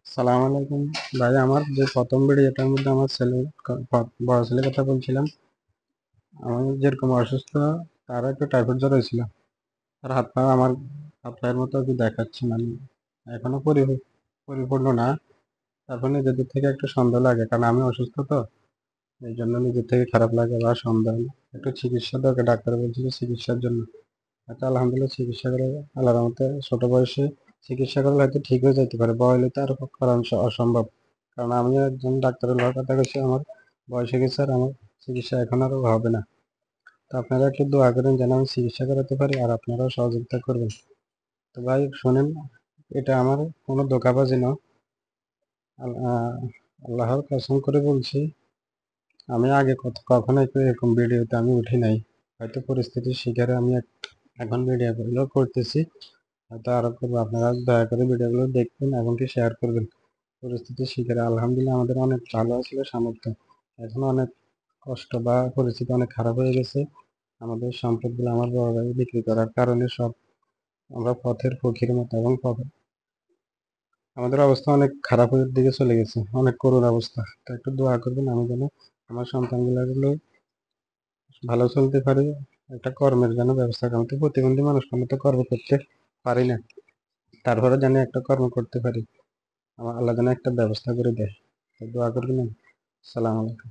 সালাম আলাইকুম ভাই। আমার যে প্রথম ভিডিওটার মধ্যে আমার ছেলে, বড় ছেলের কথা বলছিলাম। আমি যেরকম অসুস্থ, তার একটু টাইফয়েড জ্বর হয়েছিল। তার হাত পা আমার হাত পায়ের মতো একটু দেখাচ্ছে, মানে এখনো পরিপূর্ণ না। তারপর নিজেদের থেকে একটু সন্দেহ লাগে, কারণ আমি অসুস্থ তো, এই জন্য নিজের থেকে খারাপ লাগে বা সন্দেহ। একটু চিকিৎসা দরকার, ডাক্তার বলছিল চিকিৎসার জন্য। আচ্ছা, আলহামদুলিল্লাহ চিকিৎসা করে আল্লাহর রহমতে ছোট বয়সে চিকিৎসা করলে হয়তো ঠিক হয়ে যেতে পারে, বড় হলে তো আর করা অসম্ভব। কারণ আমি একজন ডাক্তারের লওয়ার কথা কইছি, আমার বয়স হয়ে গেছে আর আমার চিকিৎসা এখন আর হবে না। তো আপনারা একটু দোয়া করেন যেন আমি চিকিৎসা করাতে পারি, আর আপনারাও সহযোগিতা করবেন। তো ভাই শোনেন, এটা আমার কোনো ধোঁকাবাজি না। আল্লাহর কসম করে বলছি, আমি আগে কখনো এরকম ভিডিওতে আমি উঠি নাই। হয়তো পরিস্থিতির শিকারে আমি এখন ভিডিওগুলো করতেছি, হয়তো আরো করবো। আপনারা দয়া করে ভিডিওগুলো দেখবেন এবং কি শেয়ার করবেন। পরিস্থিতির শিকারে আলহামদুলিল্লাহ আমাদের অনেক ভালো ছিল সামর্থ্য, এখন অনেক কষ্ট বা পরিস্থিতি অনেক খারাপ হয়ে গেছে। আমাদের সম্পদগুলো আমার বড় ভাই বিক্রি করার কারণে সব আমরা পথের ফকির মতো, এবং আমাদের অবস্থা অনেক খারাপের দিকে চলে গেছে, অনেক করুণ অবস্থা। তো একটু দোয়া করবেন আমি যেন আমার সন্তানগুলো ভালো চলতে পারে, একটা কর্মের যেন ব্যবস্থা করি। আমি তো প্রতিবন্ধী মানুষ, আমি তো কর্ম করতে পারি না, তারপরে যেন একটা কর্ম করতে পারি। আমার আল্লাহ যেন একটা ব্যবস্থা করে দেয়। তো দোয়া করবেন। সালাম আলাইকুম।